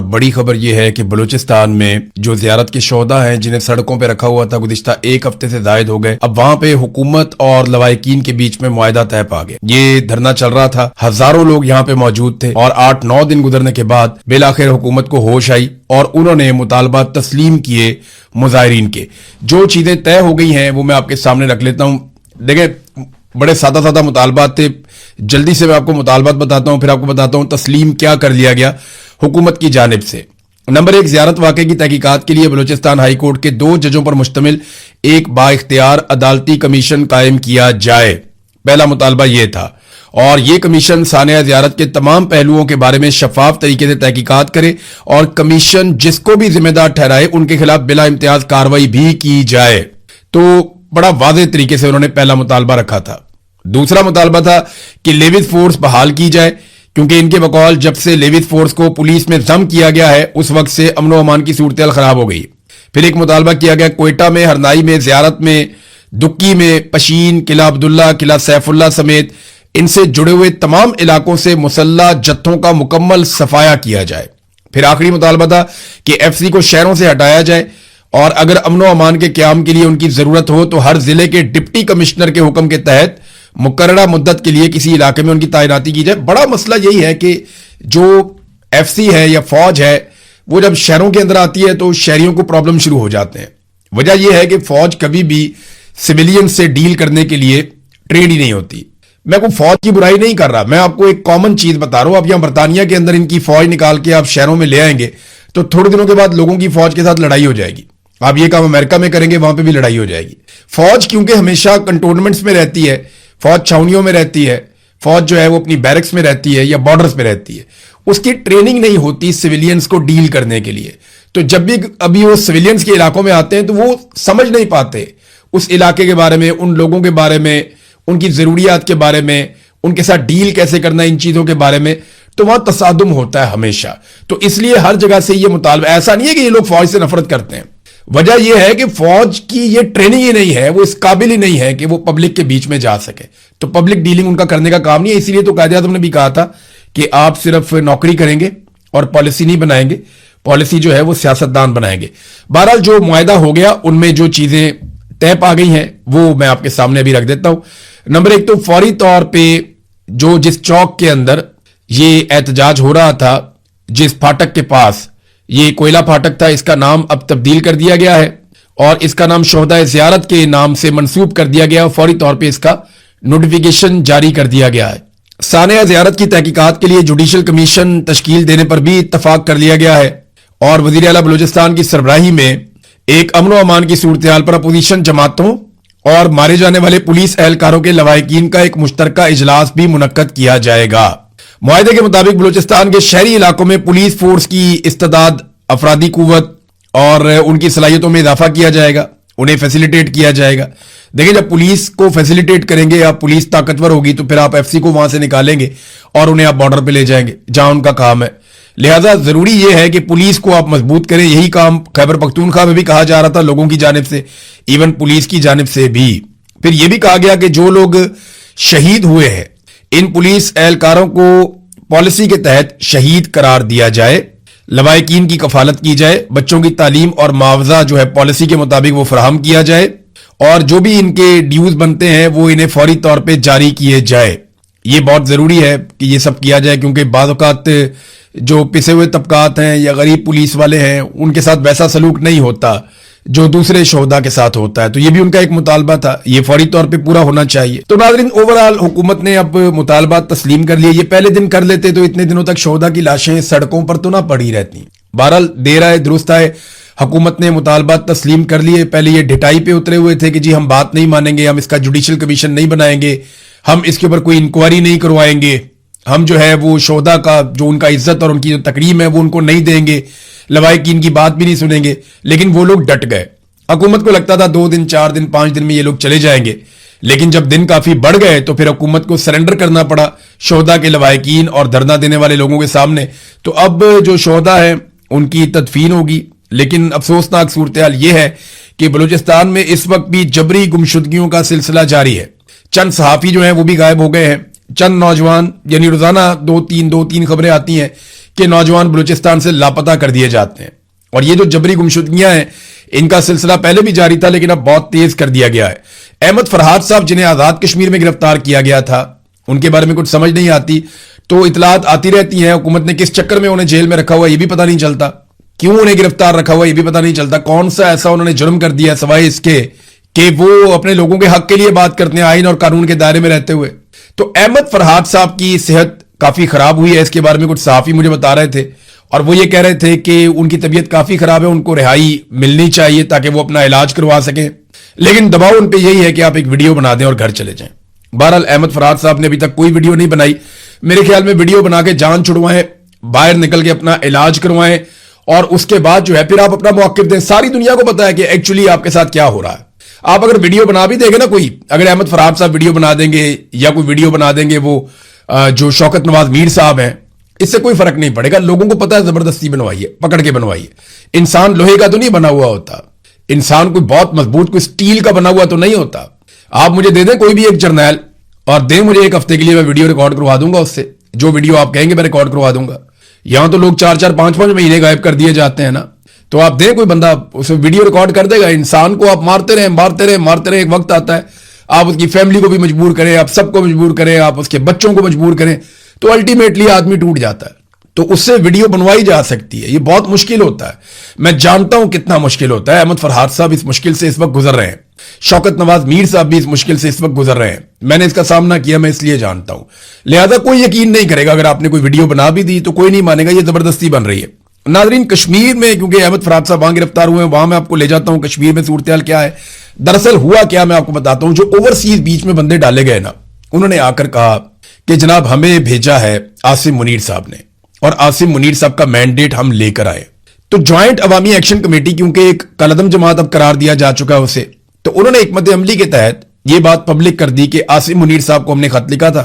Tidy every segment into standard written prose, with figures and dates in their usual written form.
बड़ी खबर यह है कि बलूचिस्तान में जो ज़ियारत के शोहदा हैं जिन्हें सड़कों पे रखा हुआ था गुज़िश्ता एक हफ्ते से जायद हो गए, अब वहां पे हुकूमत और लवाहिकीन के बीच में मुआहदा तय पा गया। ये धरना चल रहा था, हजारों लोग यहाँ पे मौजूद थे और 8-9 दिन गुजरने के बाद बिलाखिर हुकूमत को होश आई और उन्होंने मुतालबात तस्लीम किए मुजाहिरीन के। जो चीजें तय हो गई हैं वो मैं आपके सामने रख लेता हूँ। देखें, बड़े सादा सादा मुतालबात थे, जल्दी से मैं आपको मुतालबात बताता हूं, फिर आपको बताता हूं तस्लीम क्या कर लिया गया हुकूमत की जानिब से। नंबर 1, ज़ियारत वाक़े की तहकीकात के लिए बलूचिस्तान हाई कोर्ट के 2 जजों पर मुश्तमिल एक बाइख्तियार अदालती कमीशन कायम किया जाए। पहला मुतालबा यह था और ये कमीशन सानिया ज़ियारत के तमाम पहलुओं के बारे में शफाफ तरीके से तहकीकात करे और कमीशन जिसको भी जिम्मेदार ठहराए उनके खिलाफ बिला इम्तियाज कार्रवाई भी की जाए। तो बड़ा वाज़ेह तरीके से उन्होंने पहला मुतालबा रखा था। दूसरा मुतालबा था कि लेविस फोर्स बहाल की जाए, क्योंकि इनके बकौल जब से लेविस फोर्स को पुलिस में जम किया गया है उस वक्त से अमन व अमान की सूरत खराब हो गई। फिर एक मुतालबा किया गया क्वेटा में, हरनाई में, ज़ियारत में, दुक्की में, पशीन, किला अब्दुल्ला, किला सैफुल्ला समेत इनसे जुड़े हुए तमाम इलाकों से मुसल्ला जत्थों का मुकम्मल सफाया किया जाए। फिर आखिरी मुतालबा था कि एफसी को शहरों से हटाया जाए और अगर अमन व अमान के क्याम के लिए उनकी जरूरत हो तो हर जिले के डिप्टी कमिश्नर के हुक्म के तहत मुकर्ररा मुद्दत के लिए किसी इलाके में उनकी तैनाती की जाए। बड़ा मसला यही है कि जो एफसी है या फौज है वो जब शहरों के अंदर आती है तो शहरियों को प्रॉब्लम शुरू हो जाते हैं। वजह यह है कि फौज कभी भी सिविलियन से डील करने के लिए ट्रेन ही नहीं होती। मैं कोई फौज की बुराई नहीं कर रहा, मैं आपको एक कॉमन चीज बता रहा हूं। आप यहां बरतानिया के अंदर इनकी फौज निकाल के आप शहरों में ले आएंगे तो थोड़े दिनों के बाद लोगों की फौज के साथ लड़ाई हो जाएगी। आप ये काम अमेरिका में करेंगे, वहां पे भी लड़ाई हो जाएगी। फौज क्योंकि हमेशा कंटोनमेंट्स में रहती है, फौज छावनियों में रहती है, फौज जो है वो अपनी बैरक्स में रहती है या बॉर्डर्स में रहती है, उसकी ट्रेनिंग नहीं होती सिविलियंस को डील करने के लिए। तो जब भी अभी वो सिविलियंस के इलाकों में आते हैं तो वो समझ नहीं पाते उस इलाके के बारे में, उन लोगों के बारे में, उनकी जरूरियात के बारे में, उनके साथ डील कैसे करना, इन चीजों के बारे में। तो वहां तसादुम होता है हमेशा। तो इसलिए हर जगह से ये मुतालबा, ऐसा नहीं है कि ये लोग फौज से नफरत करते हैं, वजह यह है कि फौज की ये ट्रेनिंग ही नहीं है, वो इस काबिल ही नहीं है कि वो पब्लिक के बीच में जा सके। तो पब्लिक डीलिंग उनका करने का काम नहीं है। इसीलिए तो कायदे-ए-आज़म ने भी कहा था कि आप सिर्फ नौकरी करेंगे और पॉलिसी नहीं बनाएंगे, पॉलिसी जो है वो सियासतदान बनाएंगे। बहरहाल जो मुआहदा हो गया उनमें जो चीजें तय पा गई हैं वो मैं आपके सामने अभी रख देता हूं। नंबर 1 तो फौरी तौर पर जो जिस चौक के अंदर ये एहतजाज हो रहा था, जिस फाटक के पास, ये कोयला फाटक था, इसका नाम अब तब्दील कर दिया गया है और इसका नाम शोहदा ज़ियारत के नाम से मंसूब कर दिया गया है। फौरी तौर पे इसका नोटिफिकेशन जारी कर दिया गया है। सानिया ज़ियारत की तहकीकात के लिए जुडिशल कमीशन तश्कील देने पर भी इत्तफाक कर लिया गया है और वज़ीर आला बलूचिस्तान की सरबराही में एक अमन व अमान की सूरत हाल पर अपोजिशन जमातों और मारे जाने वाले पुलिस एहलकारों के लवाहिकीन का एक मुश्तरका इजलास भी मुनक्कद किया जाएगा। मुआहदे के मुताबिक बलूचिस्तान के शहरी इलाकों में पुलिस फोर्स की इस्तेदाद, अफरादी कुव्वत और उनकी सलाहियतों में इजाफा किया जाएगा, उन्हें फैसिलिटेट किया जाएगा। देखिए, जब पुलिस को फैसिलिटेट करेंगे या पुलिस ताकतवर होगी तो फिर आप एफसी को वहां से निकालेंगे और उन्हें आप बॉर्डर पे ले जाएंगे जहां उनका काम है। लिहाजा जरूरी यह है कि पुलिस को आप मजबूत करें। यही काम खैबर पख्तूनख्वा में भी कहा जा रहा था लोगों की जानिब से, इवन पुलिस की जानिब से भी। फिर यह भी कहा गया कि जो लोग शहीद हुए हैं इन पुलिस एहलकारों को पॉलिसी के तहत शहीद करार दिया जाए, लवाहिकीन की कफालत की जाए, बच्चों की तालीम और मुआवजा जो है पॉलिसी के मुताबिक वो फराहम किया जाए और जो भी इनके ड्यूज बनते हैं वो इन्हें फौरी तौर पे जारी किए जाए। ये बहुत जरूरी है कि ये सब किया जाए, क्योंकि बाज़ औक़ात जो पिसे हुए तबकात हैं या गरीब पुलिस वाले हैं उनके साथ वैसा सलूक नहीं होता जो दूसरे शोहदा के साथ होता है। तो ये भी उनका एक मुतालबा था, ये फौरी तौर पे पूरा होना चाहिए। तो नाज़रीन, ओवरऑल हुकूमत ने अब मुतालबा तस्लीम कर लिए। ये पहले दिन कर लेते तो इतने दिनों तक शोहदा की लाशें सड़कों पर तो ना पड़ी रहती। बहरहाल देर आए दुरुस्त आए, हुकूमत ने मुतालबा तस्लीम कर लिए। पहले ये ढिटाई पे उतरे हुए थे कि जी हम बात नहीं मानेंगे, हम इसका जुडिशल कमीशन नहीं बनाएंगे, हम इसके ऊपर कोई इंक्वायरी नहीं करवाएंगे, हम जो है वो शोहदा का जो उनका इज्जत और उनकी जो तकरीम है वो उनको नहीं देंगे, लवाहिकीन की बात भी नहीं सुनेंगे। लेकिन वो लोग डट गए। हुकूमत को लगता था 2 दिन, 4 दिन, 5 दिन में ये लोग चले जाएंगे, लेकिन जब दिन काफी बढ़ गए तो फिर हुकूमत को सरेंडर करना पड़ा शोहदा के लवाहिकीन और धरना देने वाले लोगों के सामने। तो अब जो शोहदा है उनकी तदफीन होगी। लेकिन अफसोसनाक सूरत हाल यह है कि बलूचिस्तान में इस वक्त भी जबरी गुमशुदगियों का सिलसिला जारी है। चंद सहाफी जो हैं वो भी गायब हो गए हैं। चंद नौजवान, यानी रोजाना दो तीन खबरें आती हैं के नौजवान बलूचिस्तान से लापता कर दिए जाते हैं। और ये जो जबरी गुमशुदगियां हैं, इनका सिलसिला पहले भी जारी था, लेकिन अब बहुत तेज कर दिया गया है। अहमद फरहाद साहब, जिन्हें आजाद कश्मीर में गिरफ्तार किया गया था, उनके बारे में कुछ समझ नहीं आती, तो इतलात आती रहती हैं। हुकूमत ने किस चक्कर में उन्हें जेल में रखा हुआ ये भी पता नहीं चलता, क्यों उन्हें गिरफ्तार रखा हुआ ये भी पता नहीं चलता, कौन सा ऐसा उन्होंने जुर्म कर दिया सवाए इसके कि वो अपने लोगों के हक के लिए बात करते हैं आइन और कानून के दायरे में रहते हुए। तो अहमद फरहाद साहब की सेहत काफी खराब हुई है, इसके बारे में कुछ सहाफी मुझे बता रहे थे, और वो ये कह रहे थे कि उनकी तबीयत काफी खराब है, उनको रिहाई मिलनी चाहिए ताकि वो अपना इलाज करवा सकें, लेकिन दबाव उन पे यही है कि आप एक वीडियो बना दें और घर चले जाएं। बहरहाल अहमद फरहाद साहब ने अभी तक कोई वीडियो नहीं बनाई। मेरे ख्याल में वीडियो बना के जान छुड़वाएं, बाहर निकल के अपना इलाज करवाएं, और उसके बाद जो है फिर आप अपना मौक़िफ़ दें। सारी दुनिया को पता है कि एक्चुअली आपके साथ क्या हो रहा है। आप अगर वीडियो बना भी देंगे ना, कोई अगर अहमद फरहाद साहब वीडियो बना देंगे या कोई वीडियो बना देंगे वो जो शौकत नवाज मीर साहब हैं, इससे कोई फर्क नहीं पड़ेगा। लोगों को पता है जबरदस्ती बनवाइए, पकड़ के बनवाइए। इंसान लोहे का तो नहीं बना हुआ होता, इंसान कोई बहुत मजबूत कोई स्टील का बना हुआ तो नहीं होता। आप मुझे दे दें कोई भी एक जर्नैल और दें मुझे एक हफ्ते के लिए, मैं वीडियो रिकॉर्ड करवा दूंगा उससे, जो वीडियो आप कहेंगे मैं रिकॉर्ड करवा दूंगा। यहां तो लोग 4-4, 5-5 महीने गायब कर दिए जाते हैं ना, तो आप दें कोई बंदा उसे वीडियो रिकॉर्ड कर देगा। इंसान को आप मारते रहे मारते रहे मारते रहे, एक वक्त आता है आप उसकी फैमिली को भी मजबूर करें, आप सबको मजबूर करें, आप उसके बच्चों को मजबूर करें, तो अल्टीमेटली आदमी टूट जाता है। तो उससे वीडियो बनवाई जा सकती है। ये बहुत मुश्किल होता है, मैं जानता हूं कितना मुश्किल होता है। अहमद फरहाद साहब इस मुश्किल से इस वक्त गुजर रहे हैं, शौकत नवाज मीर साहब भी इस मुश्किल से इस वक्त गुजर रहे हैं। मैंने इसका सामना किया, मैं इसलिए जानता हूं। लिहाजा कोई यकीन नहीं करेगा, अगर आपने कोई वीडियो बना भी दी तो कोई नहीं मानेगा ये जबरदस्ती बन रही है। नाजरीन, कश्मीर में क्योंकि अहमद फरहाद साहब वहां गिरफ्तार हुए हैं, वहां मैं आपको ले जाता हूं कश्मीर में सूरत हाल क्या है। दरअसल हुआ क्या मैं आपको बताता हूं। जो ओवरसीज बीच में बंदे डाले गए ना, उन्होंने आकर कहा कि जनाब हमें भेजा है आसिम मुनीर साहब ने, और आसिम मुनीर साहब का मैंडेट हम लेकर आए। तो ज्वाइंट अवामी एक्शन कमेटी, क्योंकि एक कलदम जमात अब करार दिया जा चुका है उसे, तो उन्होंने हिकमत अमली के तहत यह बात पब्लिक कर दी कि आसिम मुनीर साहब को हमने खत लिखा था,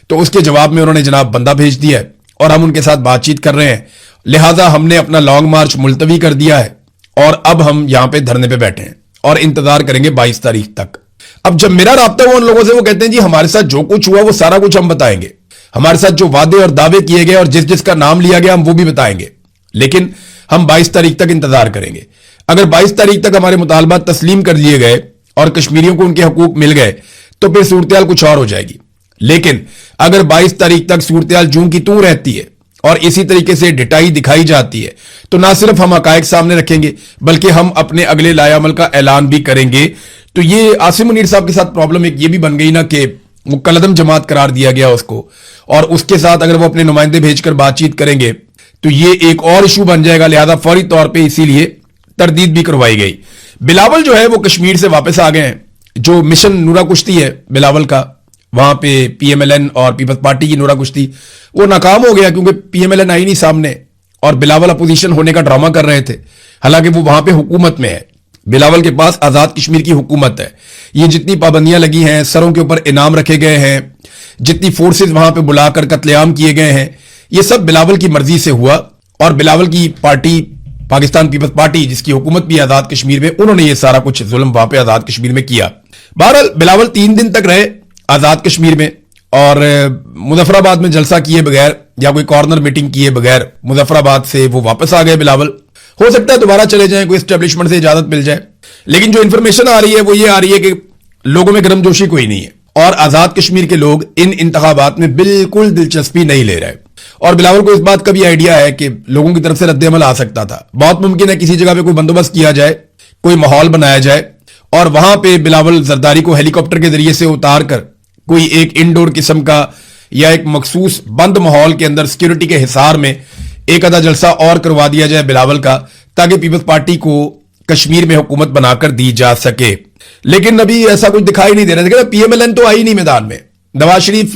तो उसके जवाब में उन्होंने जनाब बंदा भेज दिया है और हम उनके साथ बातचीत कर रहे हैं। लिहाजा हमने अपना लॉन्ग मार्च मुलतवी कर दिया है और अब हम यहां पे धरने पे बैठे हैं और इंतजार करेंगे 22 तारीख तक। अब जब मेरा राब्ता हुआ उन लोगों से, वो कहते हैं जी हमारे साथ जो कुछ हुआ वो सारा कुछ हम बताएंगे, हमारे साथ जो वादे और दावे किए गए और जिस जिसका नाम लिया गया हम वो भी बताएंगे, लेकिन हम 22 तारीख तक इंतजार करेंगे। अगर 22 तारीख तक हमारे मुतालबात तस्लीम कर लिए गए और कश्मीरियों को उनके हकूक मिल गए तो फिर सूरत कुछ और हो जाएगी। लेकिन अगर 22 तारीख तक सूरत जूं की तूं रहती है और इसी तरीके से डिटाई दिखाई जाती है, तो ना सिर्फ हम हकायक सामने रखेंगे बल्कि हम अपने अगले लायामल का ऐलान भी करेंगे। तो ये आसिम मुनीर साहब के साथ प्रॉब्लम एक ये भी बन गई ना कि वो कलदम जमात करार दिया गया उसको, और उसके साथ अगर वो अपने नुमाइंदे भेजकर बातचीत करेंगे तो ये एक और इशू बन जाएगा। लिहाजा फौरी तौर पर इसीलिए तरदीद भी करवाई गई। बिलावल जो है वो कश्मीर से वापस आ गए हैं। जो मिशन नूरा कुश्ती है बिलावल का, वहां पे पीएमएलएन और पीपल्स पार्टी की नूरा कुश्ती वो नाकाम हो गया क्योंकि पीएमएलएन आई नहीं सामने और बिलावल अपोजिशन होने का ड्रामा कर रहे थे। हालांकि वो वहां पे हुकूमत में है, बिलावल के पास आजाद कश्मीर की हुकूमत है। ये जितनी पाबंदियां लगी हैं, सरों के ऊपर इनाम रखे गए हैं, जितनी फोर्सेज वहां पे बुलाकर कत्लेआम किए गए हैं, ये सब बिलावल की मर्जी से हुआ। और बिलावल की पार्टी पाकिस्तान पीपल्स पार्टी, जिसकी हुकूमत भी आजाद कश्मीर में, उन्होंने ये सारा कुछ जुल्म वहां पे आजाद कश्मीर में किया। बहरहाल बिलावल 3 दिन तक रहे आजाद कश्मीर में और मुजफ्फराबाद में जलसा किए बगैर या कोई कॉर्नर मीटिंग किए बगैर मुजफ्फराबाद से वो वापस आ गए बिलावल। हो सकता है दोबारा चले जाएं, कोई एस्टेब्लिशमेंट से इजाजत मिल जाए, लेकिन जो इंफॉर्मेशन आ रही है वो ये आ रही है कि लोगों में गर्मजोशी कोई नहीं है और आजाद कश्मीर के लोग इन इंतखाबात में बिल्कुल दिलचस्पी नहीं ले रहे। और बिलावल को इस बात का भी आइडिया है कि लोगों की तरफ से रद्द-ए-अमल आ सकता था। बहुत मुमकिन है किसी जगह पे कोई बंदोबस्त किया जाए, कोई माहौल बनाया जाए और वहां पे बिलावल जरदारी को हेलीकॉप्टर के जरिए से उतार कर कोई एक इंडोर किस्म का या एक मखसूस बंद माहौल के अंदर सिक्योरिटी के हिसार में एक आधा जलसा और करवा दिया जाए बिलावल का, ताकि पीपल्स पार्टी को कश्मीर में हुकूमत बनाकर दी जा सके। लेकिन अभी ऐसा कुछ दिखाई नहीं दे रहा है। पीएमएलएन तो आई नहीं मैदान में। नवाज शरीफ,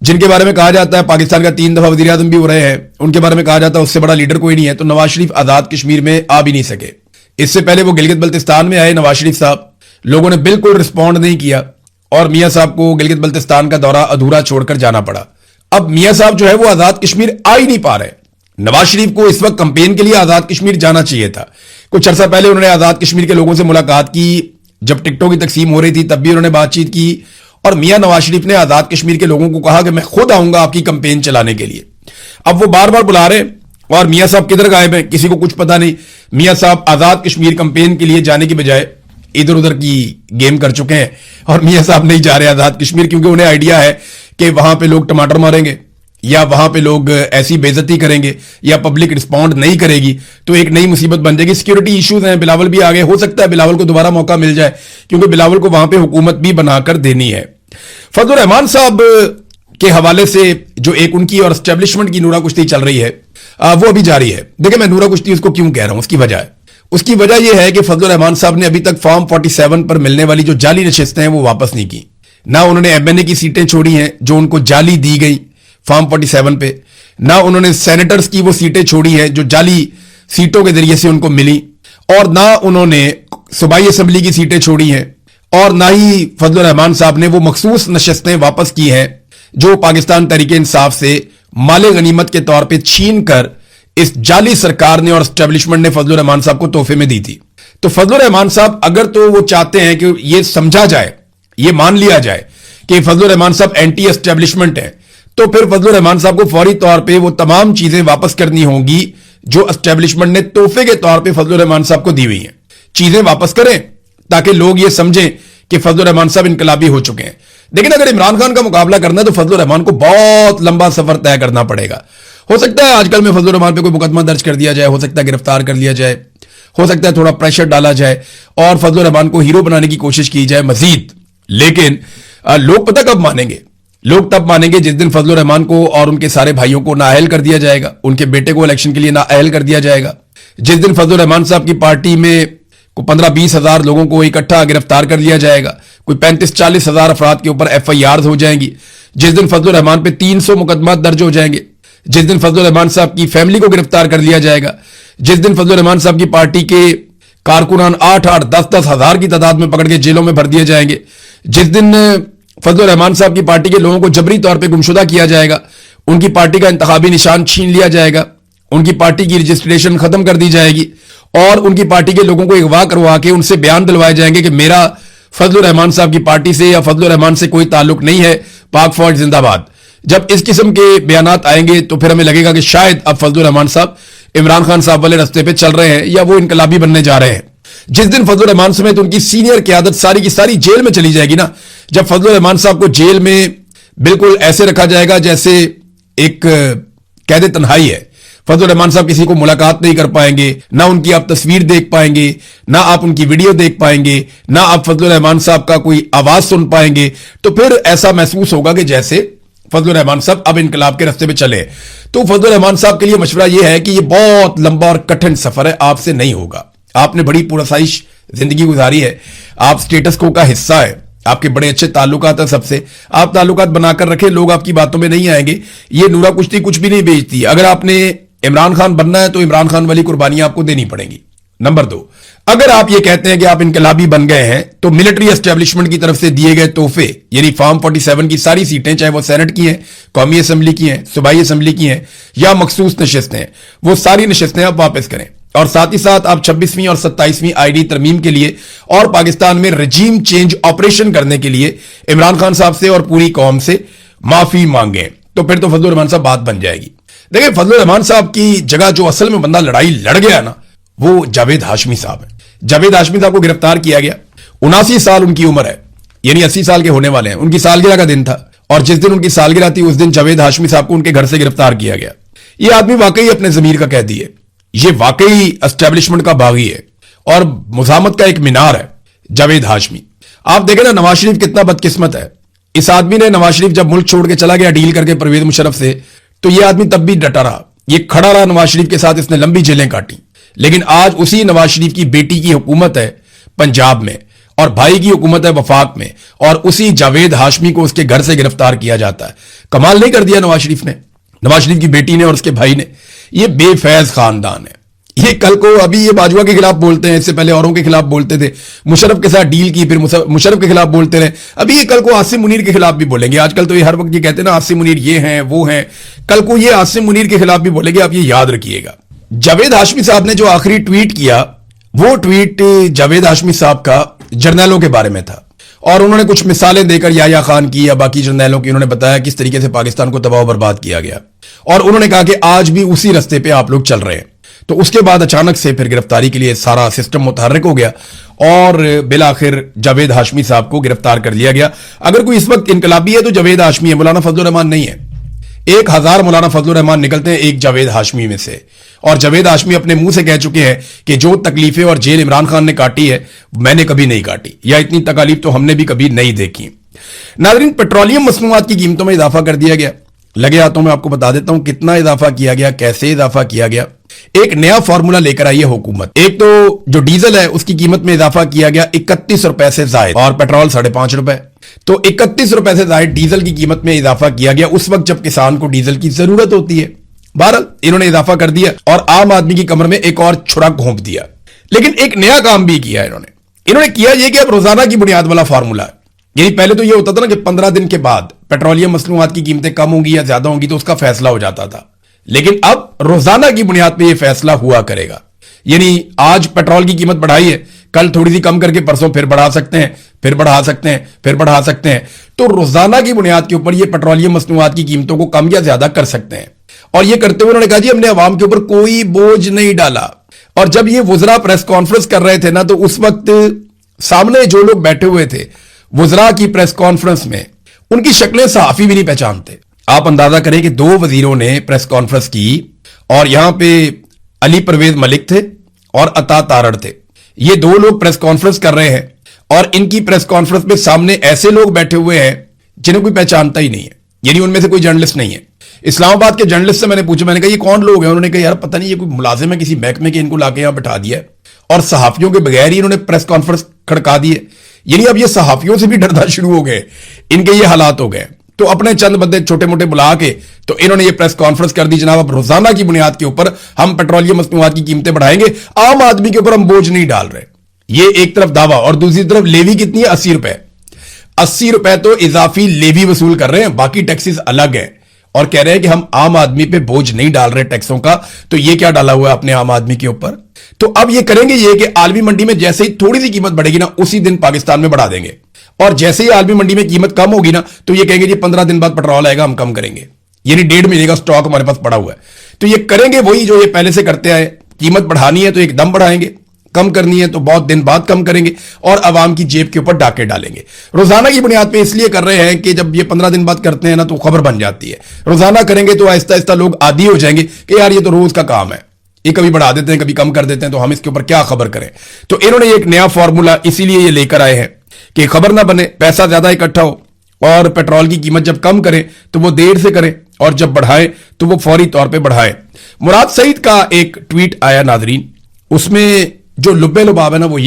जिनके बारे में कहा जाता है पाकिस्तान का 3 दफा वजीर आजम भी हो रहे हैं, उनके बारे में कहा जाता है उससे बड़ा लीडर कोई नहीं है, तो नवाज शरीफ आजाद कश्मीर में आ भी नहीं सके। इससे पहले वो गिलगित बल्तिस्तान में आए नवाज शरीफ साहब, लोगों ने बिल्कुल रिस्पॉन्ड नहीं किया और मियां साहब को गिलगित बल्तिस्तान का दौरा अधूरा छोड़कर जाना पड़ा। अब मियां साहब जो है वो आजाद कश्मीर आ ही नहीं पा रहे। नवाज शरीफ को इस वक्त कंपेन के लिए आजाद कश्मीर जाना चाहिए था। कुछ अरसा पहले उन्होंने आजाद कश्मीर के लोगों से मुलाकात की, जब टिकटों की तकसीम हो रही थी तब भी उन्होंने बातचीत की और मियां नवाज शरीफ ने आजाद कश्मीर के लोगों को कहा कि मैं खुद आऊंगा आपकी कंपेन चलाने के लिए। अब वो बार बार बुला रहे हैं और मियां साहब किधर गायब हैं, किसी को कुछ पता नहीं। मियां साहब आजाद कश्मीर कैंपेन के लिए जाने की बजाय इधर उधर की गेम कर चुके हैं और मियां साहब नहीं जा रहे आजाद कश्मीर, क्योंकि उन्हें आइडिया है कि वहां पे लोग टमाटर मारेंगे या वहां पे लोग ऐसी बेइज्जती करेंगे या पब्लिक रिस्पॉन्ड नहीं करेगी तो एक नई मुसीबत बन जाएगी। सिक्योरिटी इश्यूज हैं, बिलावल भी आ गए, हो सकता है बिलावल को दोबारा मौका मिल जाए क्योंकि बिलावल को वहां पे हुकूमत भी बनाकर देनी है। फजलुर रहमान साहब के हवाले से जो एक उनकी और एस्टेब्लिशमेंट की नूरा कुश्ती चल रही है वो अभी जारी है। देखिए, मैं नूरा कुश्ती उसको क्यों कह रहा हूं, उसकी वजह है। उसकी वजह यह है कि फजलुर रहमान साहब ने अभी तक फॉर्म 47 पर मिलने वाली जो जाली नशिस्तें हैं वो वापस नहीं की। ना उन्होंने एमएनए की सीटें छोड़ी हैं जो उनको जाली दी गई फॉर्म 47 पे, ना उन्होंने सेनेटर्स की वो सीटें छोड़ी हैं जो जाली सीटों के जरिए से उनको मिली, और ना उन्होंने सूबाई असेंबली की सीटें छोड़ी हैं, और ना ही फजलुर रहमान साहब ने वो मखसूस नशिस्तें वापस की हैं जो पाकिस्तान तहरीक इंसाफ से माले गनीमत के तौर पे छीन कर इस जाली सरकार ने और एस्टेब्लिशमेंट ने फजलुर रहमान साहब को तोहफे में दी थी। तो फजलुर रहमान साहब अगर तो वो चाहते हैं कि ये समझा जाए, ये मान लिया जाए कि फजलुर रहमान साहब एंटी एस्टेब्लिशमेंट है, तो फिर फजलुर रहमान साहब को फौरी तौर पे वो तमाम चीजें वापस करनी होंगी जो एस्टेब्लिशमेंट ने तोहफे के तौर पे फजलुर रहमान साहब को दी हुई हैं। चीजें वापस करें ताकि लोग ये समझें कि फजलुर रहमान साहब इनकलाबी हो चुके हैं। लेकिन अगर इमरान खान का मुकाबला करना है तो फजलुर रहमान को बहुत लंबा सफर तय करना पड़ेगा। हो सकता है आजकल में फजलुर रहमान पे कोई मुकदमा दर्ज कर दिया जाए, हो सकता है गिरफ्तार कर लिया जाए, हो सकता है थोड़ा प्रेशर डाला जाए और फजलुर रहमान को हीरो बनाने की कोशिश की जाए मजीद। लेकिन लोग पता कब मानेंगे? लोग तब मानेंगे जिस दिन फजलुर रहमान को और उनके सारे भाइयों को नाअहल कर दिया जाएगा, उनके बेटे को इलेक्शन के लिए नाअहल कर दिया जाएगा, जिस दिन फजलुर रहमान साहब की पार्टी में 15-20 हजार लोगों को इकट्ठा गिरफ्तार कर लिया जाएगा, कोई 35-40 हजार अफराद के ऊपर FIRs हो जाएंगी, जिस दिन फजलुर रहमान पे 300 मुकदमा दर्ज हो जाएंगे, जिस दिन फजलुर रहमान साहब की फैमिली को गिरफ्तार कर लिया जाएगा, जिस दिन फजलुर रहमान साहब की पार्टी के कारकुनान 8-8, 10-10 हजार की तादाद में पकड़ के जेलों में भर दिए जाएंगे, जिस दिन फजलुर रहमान साहब की पार्टी के लोगों को जबरी तौर पर गुमशुदा किया जाएगा, उनकी पार्टी का इंतखाबी निशान छीन लिया जाएगा, उनकी पार्टी की रजिस्ट्रेशन खत्म कर दी जाएगी और उनकी पार्टी के लोगों को अगवा करवा के उनसे बयान दिलवाए जाएंगे कि मेरा फजलुर रहमान साहब की पार्टी से या फजलुर रहमान से कोई ताल्लुक नहीं है, पाक फौज जिंदाबाद। जब इस किस्म के बयानात आएंगे तो फिर हमें लगेगा कि शायद अब फजलुर रहमान साहब इमरान खान साहब वाले रास्ते पे चल रहे हैं या वो इनकलाबी बनने जा रहे हैं। जिस दिन फजलुर रहमान समेत उनकी सीनियर क़यादत सारी की सारी जेल में चली जाएगी ना, जब फजलुर रहमान साहब को जेल में बिल्कुल ऐसे रखा जाएगा जैसे एक कैद तन्हाई है, फजलुर रहमान साहब किसी को मुलाकात नहीं कर पाएंगे, ना उनकी आप तस्वीर देख पाएंगे, ना आप उनकी वीडियो देख पाएंगे, ना आप फजलुर रहमान साहब का कोई आवाज सुन पाएंगे, तो फिर ऐसा महसूस होगा कि जैसे फजलुर रहमान साहब अब इनकलाब के रास्ते पे चले। तो फजलुर रहमान साहब के लिए मशवरा यह है कि यह बहुत लंबा और कठिन सफर है, आपसे नहीं होगा। आपने बड़ी पुरसाइश जिंदगी गुजारी है, आप स्टेटस को का हिस्सा है, आपके बड़े अच्छे ताल्लुकात हैं सबसे, आप ताल्लुकात बनाकर रखें, लोग आपकी बातों में नहीं आएंगे। ये नूरा कुश्ती कुछ भी नहीं बेचती। अगर आपने इमरान खान बनना है तो इमरान खान वाली कुर्बानियां आपको देनी पड़ेंगी। नंबर 2, अगर आप ये कहते हैं कि आप इनकलाबी बन गए हैं तो मिलिट्री एस्टेब्लिशमेंट की तरफ से दिए गए तोहफे यानी फॉर्म 47 की सारी सीटें, चाहे वो सेनेट की हैं, कौमी असेंबली की हैं, सूबाई असेंबली की हैं या मखसूस नशिस्तें, वो सारी नशिस्तें आप वापस करें और साथ ही साथ आप 26वीं और 27वीं ID तरमीम के लिए और पाकिस्तान में रजीम चेंज ऑपरेशन करने के लिए इमरान खान साहब से और पूरी कौम से माफी मांगे। तो फिर तो फजलुर रहमान साहब बात बन जाएगी। देखिए, फजलुर रहमान साहब की जगह जो असल में बंदा लड़ाई लड़ गया ना, वो जावेद हाशमी साहब है। जावेद हाशमी साहब को गिरफ्तार किया गया, 79 साल उनकी उम्र है, यानी 80 साल के होने वाले हैं। उनकी सालगिरह का दिन था और जिस दिन उनकी सालगिरह थी उस दिन जावेद हाशमी साहब को उनके घर से गिरफ्तार किया गया। ये आदमी वाकई अपने जमीर का कैदी है, ये वाकई एस्टेब्लिशमेंट का बागी है और मुजामत का एक मीनार है जावेद हाशमी। आप देखें ना, नवाज शरीफ कितना बदकिस्मत है। इस आदमी ने, नवाज शरीफ जब मुल्क छोड़ के चला गया डील करके परवेज मुशर्रफ से, तो ये आदमी तब भी डटा रहा, ये खड़ा रहा नवाज शरीफ के साथ, इसने लंबी जेलें काटी। लेकिन आज उसी नवाज शरीफ की बेटी की हुकूमत है पंजाब में और भाई की हुकूमत है वफाक में, और उसी जावेद हाशमी को उसके घर से गिरफ्तार किया जाता है। कमाल नहीं कर दिया नवाज शरीफ ने, नवाज शरीफ की बेटी ने और उसके भाई ने। ये बेफैज खानदान है। ये कल को अभी ये बाजवा के खिलाफ बोलते हैं, इससे पहले औरों के खिलाफ बोलते थे, मुशर्रफ के साथ डील की, फिर मुशर्रफ के खिलाफ बोलते रहे, अभी ये कल को आसिम मुनीर के खिलाफ भी बोलेंगे। आजकल तो ये हर वक्त ये कहते हैं ना आसिम मुनीर ये हैं वो हैं, कल को ये आसिम मुनीर के खिलाफ भी बोलेंगे, आप ये याद रखिएगा। जावेद हाशमी साहब ने जो आखिरी ट्वीट किया, वो ट्वीट जावेद हाशमी साहब का जर्नैलों के बारे में था اور انہوں نے کچھ مثالیں دیکر یحییٰ خان کی یا باقی جرنیلوں کی انہوں نے بتایا کس طریقے سے پاکستان کو تباہ و برباد کیا گیا، اور انہوں نے کہا کہ آج بھی اسی رستے پہ آپ لوگ چل رہے ہیں۔ تو اس کے بعد اچانک سے پھر گرفتاری کے لیے سارا سسٹم متحرک ہو گیا اور بالآخر جاوید ہاشمی صاحب کو گرفتار کر لیا گیا۔ اگر کوئی اس وقت انقلابی ہے تو جاوید ہاشمی ہے، مولانا فضل الرحمان نہیں ہے۔ 1000 مولانا فضل الرحمان نکلتے ہیں ایک جاوید ہاشمی میں سے، اور جاوید ہاشمی اپنے منہ سے کہہ چکے ہیں کہ جو تکلیفیں اور جیل عمران خان نے کاٹی ہے میں نے کبھی نہیں کاٹی، یا اتنی تکالیف تو ہم نے بھی کبھی نہیں دیکھی۔ ناظرین، پیٹرولیم مصنوعات کی قیمتوں میں اضافہ کر دیا گیا۔ لگے ہاتھوں میں آپ کو بتا دیتا ہوں کتنا اضافہ کیا گیا، کیسے اضافہ کیا گیا۔ ایک نیا فارمولا لے کر آئی ہے حکومت۔ ایک تو جو ڈیزل ہے اس کی قیمت میں اضافہ کیا گیا 31 روپے سے زائد، اور پیٹرول 5.5 روپے۔ تو 31 روپے سے زائد ڈیزل کی قیمت میں اضافہ کیا گیا اس وقت جب کسان کو ڈیزل کی ضرورت ہوتی ہے۔ بہرحال انہوں نے اضافہ کر دیا اور عام آدمی کی کمر میں ایک اور چھڑا گھونپ دیا۔ لیکن ایک نیا کام بھی کیا انہوں نے کیا یہ کہ اب روزانہ کی بنیاد والا فارمولا ہے۔ یعنی پہلے تو یہ ہوتا تھا نا کہ 15 دن کے بعد پیٹرولیم مصنوعات کی قیمتیں کم ہوں گی یا زیادہ ہوں گی تو اس کا فیصلہ ہو جاتا تھا، لیکن اب روزانہ کی بنیاد پہ یہ فیصلہ ہوا کرے گا۔ یعنی آج پیٹرول کی قیمت بڑھائی ہے، کل تھوڑی سی کم کر کے پرسوں پھر بڑھا سکتے ہیں، پھر بڑھا سکتے ہیں، پھر بڑھا سکتے ہیں۔ تو روزانہ کی بنیاد کے اوپر یہ پیٹرولیم مصنوعات کی قیمتوں کو کم یا زیادہ کر سکتے ہیں۔ اور یہ کرتے ہوئے انہوں نے کہا جی ہم نے عوام کے اوپر کوئی بوجھ نہیں ڈالا۔ اور جب یہ وزراء پریس کانفرنس کر رہے تھے نا تو اس وقت سامنے جو لوگ بیٹھے ہوئے تھے وزراء کی پریس کانفرنس میں، ان کی شکلیں صحافی بھی نہیں پہچانتے۔ آپ اندازہ کریں کہ 2 وزیروں نے پریس کانفرنس کی اور یہاں پہ علی پرویز ملک تھے اور عطا تارڑ تھے۔ یہ 2 لوگ پریس کانفرنس کر رہے ہیں اور ان کی پریس کانفرنس میں سامنے ایسے لوگ بیٹھے ہوئے ہیں جنہیں کوئی پہچانتا ہی نہیں ہے، یعنی ان میں سے کوئی جرنلسٹ نہیں ہے۔ اسلام آباد کے جرنلسٹ سے میں نے پوچھا، میں نے کہا یہ کون لوگ ہیں؟ انہوں نے کہا یار پتہ نہیں، یہ کوئی ملازم ہے کسی محکمے کے، ان کو لا کے یہاں بٹھا دیا ہے اور صحافیوں کے بغیر ہی انہوں نے پریس کانفرنس کھڑکا دی ہے۔ یعنی اب یہ صحافیوں سے بھی ڈرنا شروع ہو گئے، ان کے یہ حالات ہو گئے۔ تو اپنے چند بندے چھوٹے موٹے بلا کے تو انہوں نے یہ پریس کانفرنس کر دی، جناب اب روزانہ کی بنیاد کے اوپر ہم پیٹرولیم مصنوعات کی قیمتیں بڑھائیں گے، عام آدمی کے اوپر ہم بوجھ نہیں ڈال رہے۔ یہ ایک طرف دعویٰ، اور دوسری طرف لیوی کتنی ہے؟ 80 روپے۔ 80 روپے تو اضافی لیوی وصول کر رہے ہیں، باقی ٹیکسز الگ ہیں، اور کہہ رہے ہیں کہ ہم عام آدمی پہ بوجھ نہیں ڈال رہے ٹیکسوں کا۔ تو یہ کیا ڈالا ہوا ہے اپنے عام آدمی کے اوپر؟ تو اب یہ کریں گے یہ کہ عالمی منڈی میں جیسے ہی تھوڑی سی قیمت بڑھے گی نا اسی دن پاکستان میں بڑھا دیں گے، اور جیسے ہی عالمی منڈی میں قیمت کم ہوگی نا تو یہ کہیں گے جی 15 دن بعد پیٹرول آئے گا ہم کم کریں گے، یعنی 1.5 مہینے کا سٹاک ہمارے پاس پڑا ہوا ہے۔ تو یہ کریں گے وہی جو یہ پہلے سے کرتے آئے، قیمت بڑھانی ہے تو ایک دم بڑھائیں گے، کم کرنی ہے تو بہت دن بعد کم کریں گے، اور عوام کی جیب کے اوپر ڈاکے ڈالیں گے۔ روزانہ کی بنیاد پہ اس لیے کر رہے ہیں کہ جب یہ 15 دن بعد کرتے ہیں نا تو خبر بن جاتی ہے۔ روزانہ کریں گے تو آہستہ آہستہ لوگ عادی ہو جائیں گے کہ یار یہ تو روز کا کام ہے، یہ کبھی بڑھا دیتے ہیں کبھی کم کر دیتے ہیں تو ہم اس کے اوپر کیا خبر کریں۔ تو انہوں نے ایک نیا فارمولا اسی لیے یہ لے کر آئے ہیں کہ خبر نہ بنے، پیسہ زیادہ اکٹھا ہو، اور پیٹرول کی قیمت جب کم کریں تو وہ دیر سے کریں، اور جب بڑھائیں تو وہ فوری طور پہ بڑھائیں۔ مراد سعید کا ایک ٹویٹ آیا ناظرین، اس میں جو لبے لباب ہے نا وہ یہ